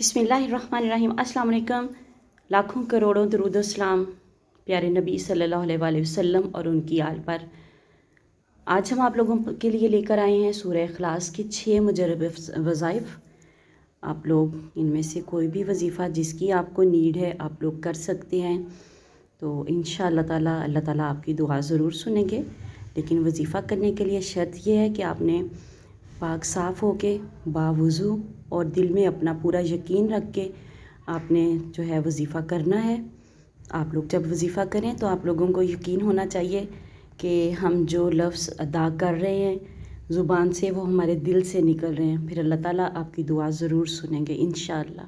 बिस्मिल्लाहिर्रहमानिर्रहीम। अस्सलाम वालेकुम। लाखों करोड़ों दरूद सलाम प्यारे नबी सल्लल्लाहु अलैहि वसल्लम और उनकी आल पर। आज हम आप लोगों के लिए लेकर आए हैं सूरह इखलास के 6 मुजरब वज़ाइफ। आप लोग इनमें से कोई भी वजीफ़ा जिसकी आपको नीड है आप लोग कर सकते हैं। तो इंशाअल्लाह ताला अल्लाह ताला आपकी दुआ ज़रूर सुनेंगे। लेकिन वजीफ़ा करने के लिए शर्त यह है कि आपने पाक साफ़ होके बावुज़ू और दिल में अपना पूरा यकीन रख के आपने जो है वजीफ़ा करना है। आप लोग जब वजीफ़ा करें तो आप लोगों को यकीन होना चाहिए कि हम जो लफ्ज़ अदा कर रहे हैं ज़ुबान से वो हमारे दिल से निकल रहे हैं। फिर अल्लाह ताला आपकी दुआ ज़रूर सुनेंगे इंशाअल्लाह।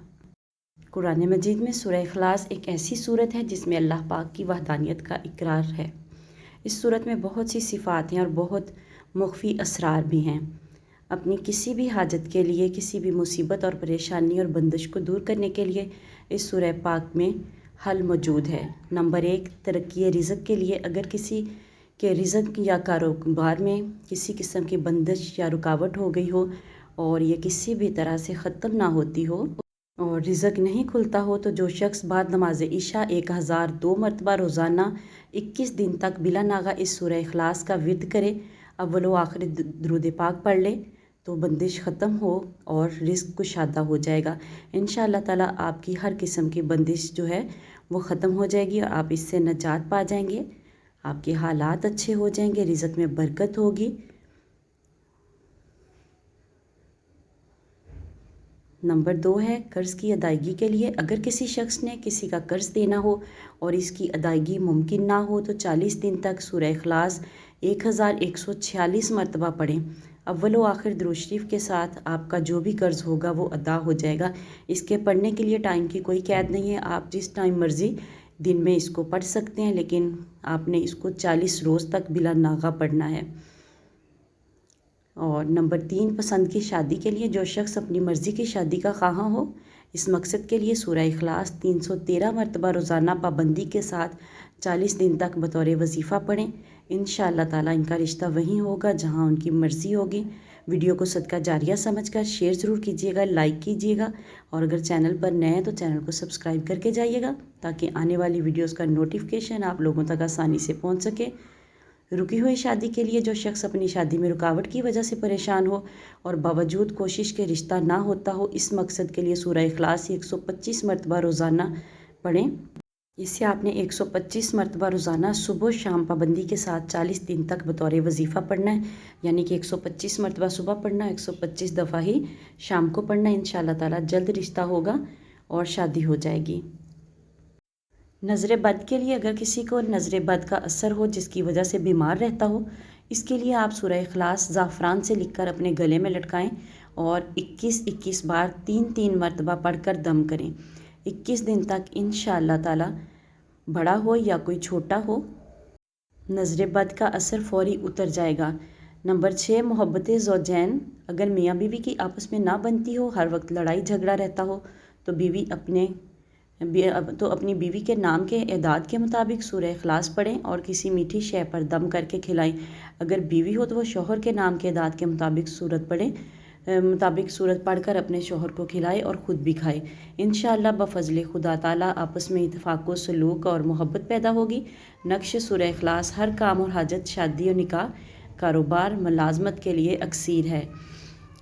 कुरान मजीद में सूरह इखलास एक ऐसी सूरत है जिसमें अल्लाह पाक की वहदानियत का इकरार है। इस सूरत में बहुत सी सिफ़ात हैं और बहुत मुख्फी असरार भी हैं। अपनी किसी भी हाजत के लिए, किसी भी मुसीबत और परेशानी और बंदिश को दूर करने के लिए इस सूरह पाक में हल मौजूद है। नंबर 1, तरक्की रिज़्क़ के लिए अगर किसी के रिज़्क़ या कारोबार में किसी किस्म की बंदिश या रुकावट हो गई हो और ये किसी भी तरह से ख़त्म ना होती हो और रिज़्क़ नहीं खुलता हो, तो जो शख्स बाद नमाज इशा 1002 मरतबा रोज़ाना 21 दिन तक बिला नागा इस सूरह इखलास का विर्द करे, अव्वल व आखिर दुरूद पाक पढ़ ले, तो बंदिश ख़त्म हो और रिज़्क़ कुशादा हो जाएगा। इंशाअल्लाह ताला आपकी हर किस्म की बंदिश जो है वो ख़त्म हो जाएगी और आप इससे नजात पा जाएंगे। आपके हालात अच्छे हो जाएंगे, रिज़्क़ में बरकत होगी। नंबर 2 है कर्ज़ की अदायगी के लिए। अगर किसी शख्स ने किसी का कर्ज़ देना हो और इसकी अदायगी मुमकिन ना हो तो 40 दिन तक सूरह इखलास 1146 मरतबा पढ़ें। अव्वल व आखिर दुरूद शरीफ के साथ आपका जो भी कर्ज़ होगा वो अदा हो जाएगा। इसके पढ़ने के लिए टाइम की कोई कैद नहीं है, आप जिस टाइम मर्ज़ी दिन में इसको पढ़ सकते हैं, लेकिन आपने इसको 40 रोज़ तक बिला नागा पढ़ना है। और नंबर 3, पसंद की शादी के लिए। जो शख्स अपनी मर्ज़ी की शादी का ख़्वाह हो, इस मकसद के लिए सूरह इखलास 313 मरतबा रोज़ाना पाबंदी के साथ 40 दिन तक बतौर वजीफ़ा पढ़ें। इंशाअल्लाह ताला इनका रिश्ता वहीं होगा जहां उनकी मर्ज़ी होगी। वीडियो को सदका जारिया समझकर शेयर ज़रूर कीजिएगा, लाइक कीजिएगा और अगर चैनल पर नए हैं तो चैनल को सब्सक्राइब करके जाइएगा ताकि आने वाली वीडियोज़ का नोटिफिकेशन आप लोगों तक आसानी से पहुँच सके। रुकी हुई शादी के लिए। जो शख्स अपनी शादी में रुकावट की वजह से परेशान हो और बावजूद कोशिश के रिश्ता ना होता हो, इस मकसद के लिए सूरह इखलास 125 मरतबा रोज़ाना पढ़ें। इससे आपने 125 मरतबा रोज़ाना सुबह शाम पाबंदी के साथ 40 दिन तक बतौर वजीफ़ा पढ़ना है। यानी कि 125 मरतबा सुबह पढ़ना, 125 दफ़ा ही शाम को पढ़ना। इंशाअल्लाह ताला जल्द रिश्ता होगा और शादी हो जाएगी। नज़र बद के लिए। अगर किसी को नज़र बद का असर हो जिसकी वजह से बीमार रहता हो, इसके लिए आप सूरह इखलास ज़ाफ़रान से लिखकर अपने गले में लटकाएं और 21-21 बार 3-3 मरतबा पढ़कर दम करें। 21 दिन तक इंशाअल्लाह ताला बड़ा हो या कोई छोटा हो, नज़र बद का असर फ़ौरी उतर जाएगा। नंबर 6, मोहब्बत ज़ौजैन। अगर मियाँ बीवी की आपस में ना बनती हो, हर वक्त लड़ाई झगड़ा रहता हो, तो अपनी बीवी के नाम के एदाद के मुताबिक सूरह इखलास पढ़ें और किसी मीठी शय पर दम करके खिलाएं। अगर बीवी हो तो वो शौहर के नाम के एदाद के मुताबिक सूरत पढ़कर अपने शौहर को खिलाए और ख़ुद भी खाए। इंशाअल्लाह बफ़ज़ल खुदा ताला आपस में इत्तेफ़ाक़ व सलूक और मोहब्बत पैदा होगी। नक्श सूरह इखलास हर काम और हाजत, शादी और निकाह, कारोबार, मुलाज़मत के लिए अक्सीर है,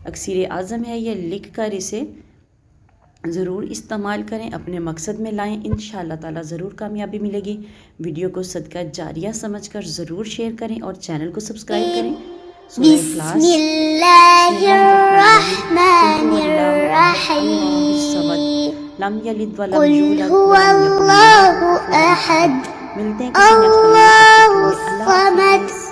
अक्सीर आज़म है। ये लिख कर इसे ज़रूर इस्तेमाल करें, अपने मकसद में लाएं। इंशाअल्लाह ताला ज़रूर कामयाबी मिलेगी। वीडियो को सदका जारिया समझकर ज़रूर शेयर करें और चैनल को सब्सक्राइब करें। सूरह इखलास लम यलिद व लम यूलद व लम यकुल लहू कुफुवन अहद। मिलते हैं किसी नेक्स्ट वीडियो में।